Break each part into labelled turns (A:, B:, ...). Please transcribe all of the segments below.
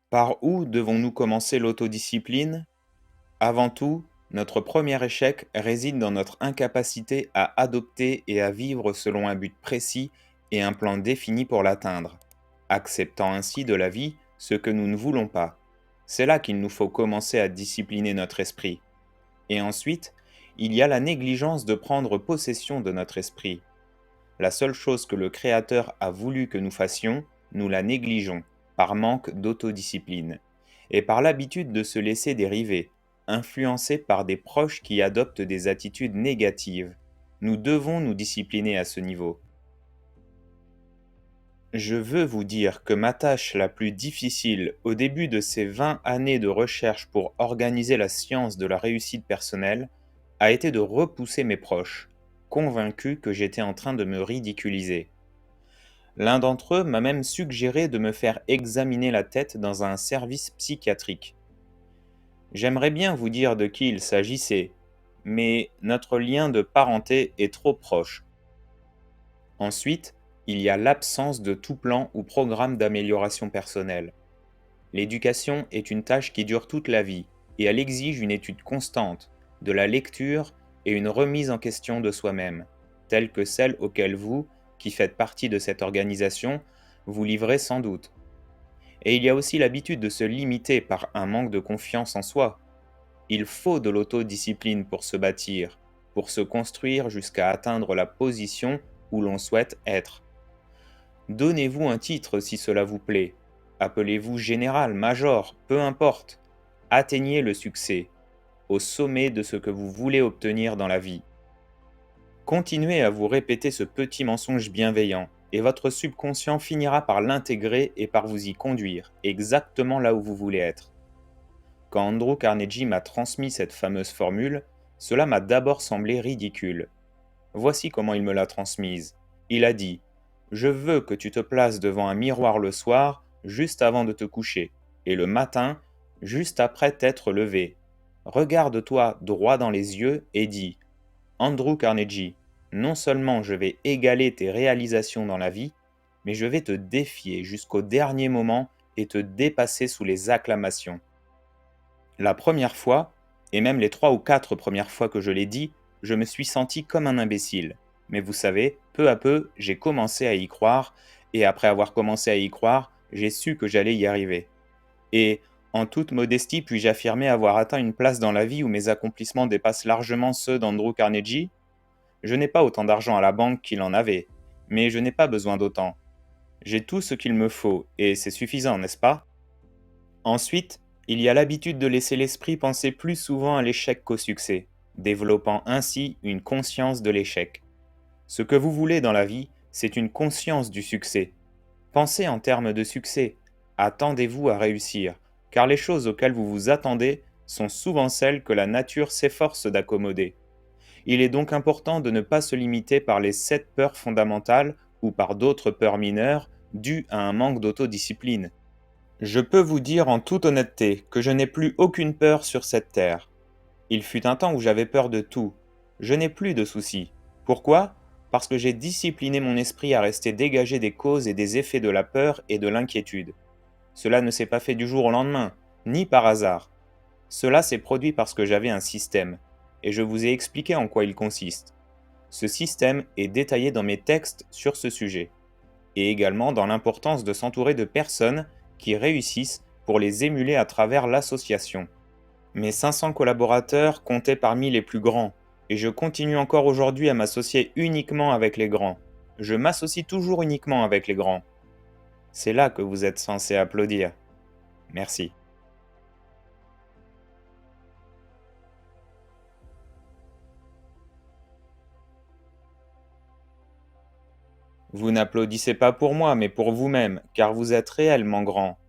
A: Par où devons-nous commencer l'autodiscipline? Avant tout, notre premier échec réside dans notre incapacité à adopter et à vivre selon un but précis et un plan défini pour l'atteindre, acceptant ainsi de la vie ce que nous ne voulons pas. C'est là qu'il nous faut commencer à discipliner notre esprit. Et ensuite, il y a la négligence de prendre possession de notre esprit. La seule chose que le Créateur a voulu que nous fassions, nous la négligeons, par manque d'autodiscipline, et par l'habitude de se laisser dériver, influencés par des proches qui adoptent des attitudes négatives. Nous devons nous discipliner à ce niveau. Je veux vous dire que ma tâche la plus difficile au début de ces 20 années de recherche pour organiser la science de la réussite personnelle a été de repousser mes proches, convaincus que j'étais en train de me ridiculiser. L'un d'entre eux m'a même suggéré de me faire examiner la tête dans un service psychiatrique. J'aimerais bien vous dire de qui il s'agissait, mais notre lien de parenté est trop proche. Ensuite, il y a l'absence de tout plan ou programme d'amélioration personnelle. L'éducation est une tâche qui dure toute la vie et elle exige une étude constante, de la lecture et une remise en question de soi-même, telle que celle auquel vous, qui faites partie de cette organisation, vous livrez sans doute. Et il y a aussi l'habitude de se limiter par un manque de confiance en soi. Il faut de l'autodiscipline pour se bâtir, pour se construire jusqu'à atteindre la position où l'on souhaite être. Donnez-vous un titre si cela vous plaît. Appelez-vous général, major, peu importe. Atteignez le succès, au sommet de ce que vous voulez obtenir dans la vie. Continuez à vous répéter ce petit mensonge bienveillant, et votre subconscient finira par l'intégrer et par vous y conduire, exactement là où vous voulez être. Quand Andrew Carnegie m'a transmis cette fameuse formule, cela m'a d'abord semblé ridicule. Voici comment il me l'a transmise. Il a dit: Je veux que tu te places devant un miroir le soir, juste avant de te coucher, et le matin, juste après t'être levé. Regarde-toi droit dans les yeux et dis: Andrew Carnegie, non seulement je vais égaler tes réalisations dans la vie, mais je vais te défier jusqu'au dernier moment et te dépasser sous les acclamations. La première fois, et même les 3 ou 4 premières fois que je l'ai dit, je me suis senti comme un imbécile. Mais vous savez, peu à peu, j'ai commencé à y croire, et après avoir commencé à y croire, j'ai su que j'allais y arriver. Et, en toute modestie, puis-je affirmer avoir atteint une place dans la vie où mes accomplissements dépassent largement ceux d'Andrew Carnegie? Je n'ai pas autant d'argent à la banque qu'il en avait, mais je n'ai pas besoin d'autant. J'ai tout ce qu'il me faut, et c'est suffisant, n'est-ce pas? Ensuite, il y a l'habitude de laisser l'esprit penser plus souvent à l'échec qu'au succès, développant ainsi une conscience de l'échec. Ce que vous voulez dans la vie, c'est une conscience du succès. Pensez en termes de succès. Attendez-vous à réussir, car les choses auxquelles vous vous attendez sont souvent celles que la nature s'efforce d'accommoder. Il est donc important de ne pas se limiter par les 7 peurs fondamentales ou par d'autres peurs mineures dues à un manque d'autodiscipline. Je peux vous dire en toute honnêteté que je n'ai plus aucune peur sur cette terre. Il fut un temps où j'avais peur de tout. Je n'ai plus de soucis. Pourquoi? Parce que j'ai discipliné mon esprit à rester dégagé des causes et des effets de la peur et de l'inquiétude. Cela ne s'est pas fait du jour au lendemain, ni par hasard. Cela s'est produit parce que j'avais un système, et je vous ai expliqué en quoi il consiste. Ce système est détaillé dans mes textes sur ce sujet, et également dans l'importance de s'entourer de personnes qui réussissent pour les émuler à travers l'association. Mes 500 collaborateurs comptaient parmi les plus grands, et je continue encore aujourd'hui à m'associer uniquement avec les grands. Je m'associe toujours uniquement avec les grands. C'est là que vous êtes censé applaudir. Merci. Vous n'applaudissez pas pour moi, mais pour vous-même, car vous êtes réellement grand.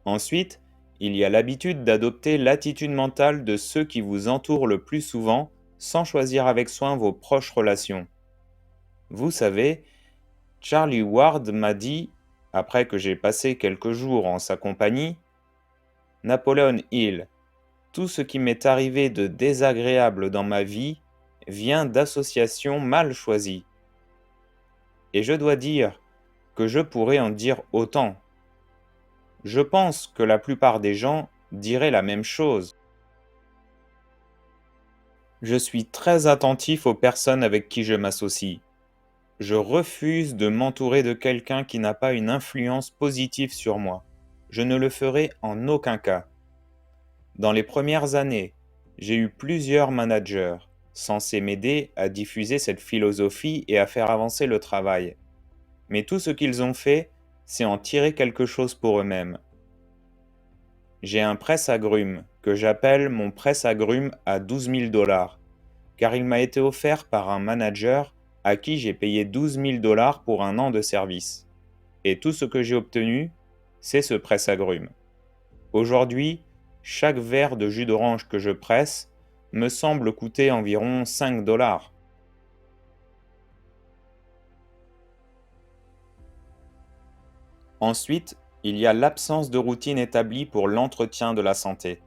A: Ensuite, il y a l'habitude d'adopter l'attitude mentale de ceux qui vous entourent le plus souvent, sans choisir avec soin vos proches relations. Vous savez, Charlie Ward m'a dit, après que j'ai passé quelques jours en sa compagnie: Napoléon Hill, tout ce qui m'est arrivé de désagréable dans ma vie vient d'associations mal choisies. Et je dois dire que je pourrais en dire autant. Je pense que la plupart des gens diraient la même chose. Je suis très attentif aux personnes avec qui je m'associe. Je refuse de m'entourer de quelqu'un qui n'a pas une influence positive sur moi. Je ne le ferai en aucun cas. Dans les premières années, j'ai eu plusieurs managers censés m'aider à diffuser cette philosophie et à faire avancer le travail. Mais tout ce qu'ils ont fait, c'est en tirer quelque chose pour eux-mêmes. J'ai un presse-agrumes que j'appelle mon presse-agrumes à 12 000 $, car il m'a été offert par un manager à qui j'ai payé 12 000 $ pour un an de service. Et tout ce que j'ai obtenu, c'est ce presse-agrumes. Aujourd'hui, chaque verre de jus d'orange que je presse me semble coûter environ 5 $. Ensuite, il y a l'absence de routine établie pour l'entretien de la santé.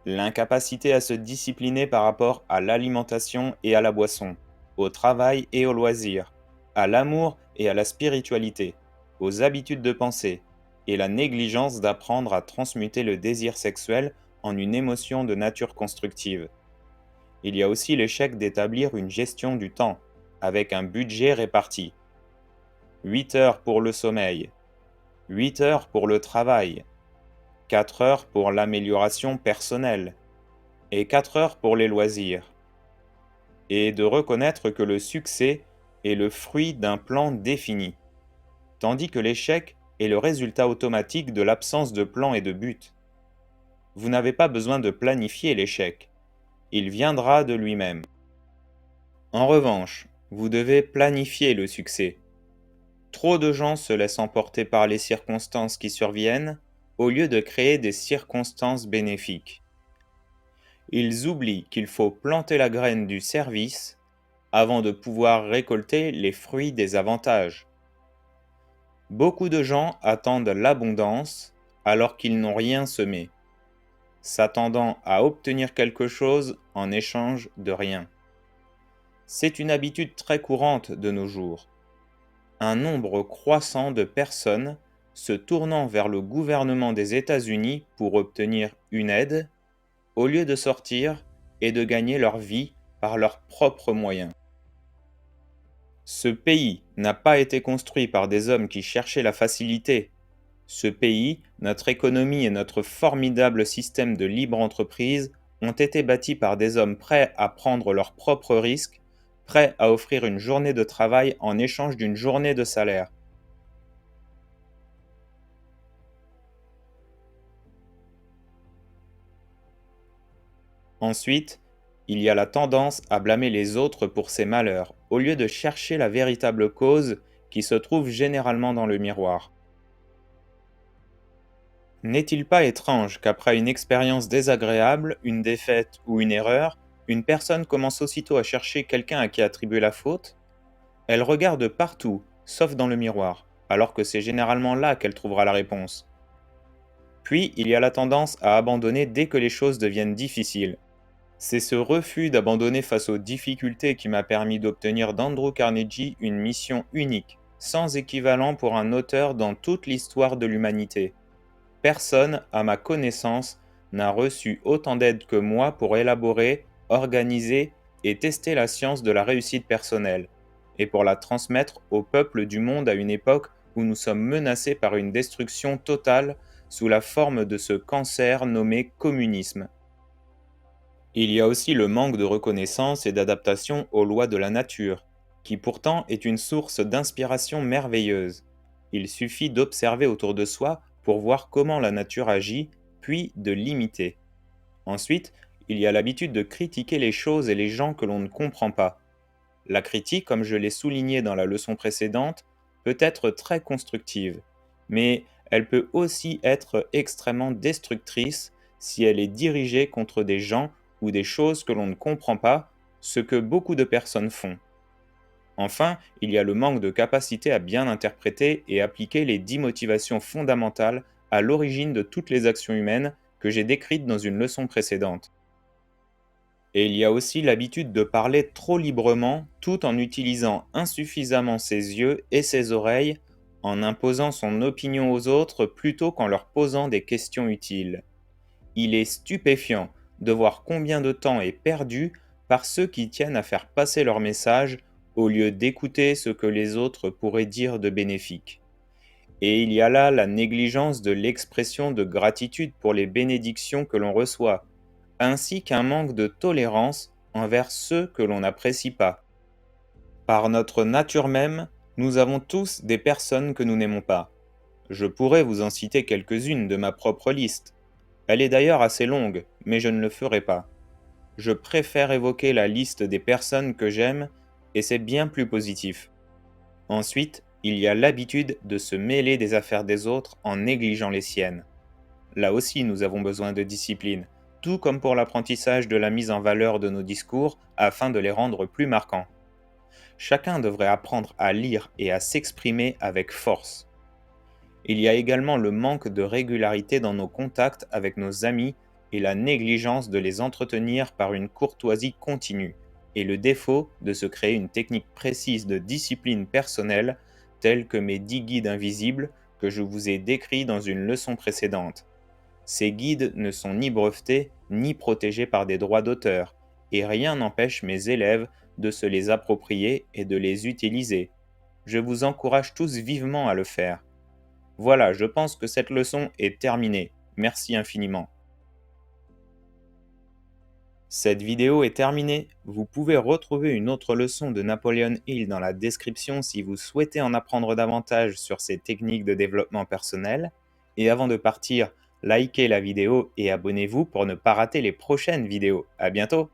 A: L'incapacité à se discipliner par rapport à l'alimentation et à la boisson, au travail et aux loisirs, à l'amour et à la spiritualité, aux habitudes de pensée, et la négligence d'apprendre à transmuter le désir sexuel en une émotion de nature constructive. Il y a aussi l'échec d'établir une gestion du temps, avec un budget réparti. 8 heures pour le sommeil, 8 heures pour le travail, 4 heures pour l'amélioration personnelle, et 4 heures pour les loisirs, et de reconnaître que le succès est le fruit d'un plan défini, tandis que l'échec est le résultat automatique de l'absence de plan et de but. Vous n'avez pas besoin de planifier l'échec, il viendra de lui-même. En revanche, vous devez planifier le succès. Trop de gens se laissent emporter par les circonstances qui surviennent au lieu de créer des circonstances bénéfiques. Ils oublient qu'il faut planter la graine du service avant de pouvoir récolter les fruits des avantages. Beaucoup de gens attendent l'abondance alors qu'ils n'ont rien semé, s'attendant à obtenir quelque chose en échange de rien. C'est une habitude très courante de nos jours. Un nombre croissant de personnes se tournant vers le gouvernement des États-Unis pour obtenir une aide, au lieu de sortir et de gagner leur vie par leurs propres moyens. Ce pays n'a pas été construit par des hommes qui cherchaient la facilité. Ce pays, notre économie et notre formidable système de libre entreprise ont été bâtis par des hommes prêts à prendre leurs propres risques, prêts à offrir une journée de travail en échange d'une journée de salaire. Ensuite, il y a la tendance à blâmer les autres pour ses malheurs, au lieu de chercher la véritable cause qui se trouve généralement dans le miroir. N'est-il pas étrange qu'après une expérience désagréable, une défaite ou une erreur, une personne commence aussitôt à chercher quelqu'un à qui attribuer la faute? Elle regarde partout, sauf dans le miroir, alors que c'est généralement là qu'elle trouvera la réponse. Puis, il y a la tendance à abandonner dès que les choses deviennent difficiles. C'est ce refus d'abandonner face aux difficultés qui m'a permis d'obtenir d'Andrew Carnegie une mission unique, sans équivalent pour un auteur dans toute l'histoire de l'humanité. Personne, à ma connaissance, n'a reçu autant d'aide que moi pour élaborer, organiser et tester la science de la réussite personnelle, et pour la transmettre au peuple du monde à une époque où nous sommes menacés par une destruction totale sous la forme de ce cancer nommé communisme. Il y a aussi le manque de reconnaissance et d'adaptation aux lois de la nature, qui pourtant est une source d'inspiration merveilleuse. Il suffit d'observer autour de soi pour voir comment la nature agit, puis de l'imiter. Ensuite, il y a l'habitude de critiquer les choses et les gens que l'on ne comprend pas. La critique, comme je l'ai souligné dans la leçon précédente, peut être très constructive, mais elle peut aussi être extrêmement destructrice si elle est dirigée contre des gens ou des choses que l'on ne comprend pas, ce que beaucoup de personnes font. Enfin, il y a le manque de capacité à bien interpréter et appliquer les 10 motivations fondamentales à l'origine de toutes les actions humaines que j'ai décrites dans une leçon précédente. Et il y a aussi l'habitude de parler trop librement tout en utilisant insuffisamment ses yeux et ses oreilles en imposant son opinion aux autres plutôt qu'en leur posant des questions utiles. Il est stupéfiant de voir combien de temps est perdu par ceux qui tiennent à faire passer leur message au lieu d'écouter ce que les autres pourraient dire de bénéfique. Et il y a là la négligence de l'expression de gratitude pour les bénédictions que l'on reçoit, ainsi qu'un manque de tolérance envers ceux que l'on n'apprécie pas. Par notre nature même, nous avons tous des personnes que nous n'aimons pas. Je pourrais vous en citer quelques-unes de ma propre liste. Elle est d'ailleurs assez longue, mais je ne le ferai pas. Je préfère évoquer la liste des personnes que j'aime, et c'est bien plus positif. Ensuite, il y a l'habitude de se mêler des affaires des autres en négligeant les siennes. Là aussi, nous avons besoin de discipline, tout comme pour l'apprentissage de la mise en valeur de nos discours afin de les rendre plus marquants. Chacun devrait apprendre à lire et à s'exprimer avec force. Il y a également le manque de régularité dans nos contacts avec nos amis et la négligence de les entretenir par une courtoisie continue, et le défaut de se créer une technique précise de discipline personnelle telle que mes 10 guides invisibles que je vous ai décrits dans une leçon précédente. Ces guides ne sont ni brevetés ni protégés par des droits d'auteur, et rien n'empêche mes élèves de se les approprier et de les utiliser. Je vous encourage tous vivement à le faire. Voilà, je pense que cette leçon est terminée. Merci infiniment. Cette vidéo est terminée. Vous pouvez retrouver une autre leçon de Napoleon Hill dans la description si vous souhaitez en apprendre davantage sur ces techniques de développement personnel. Et avant de partir, likez la vidéo et abonnez-vous pour ne pas rater les prochaines vidéos. À bientôt!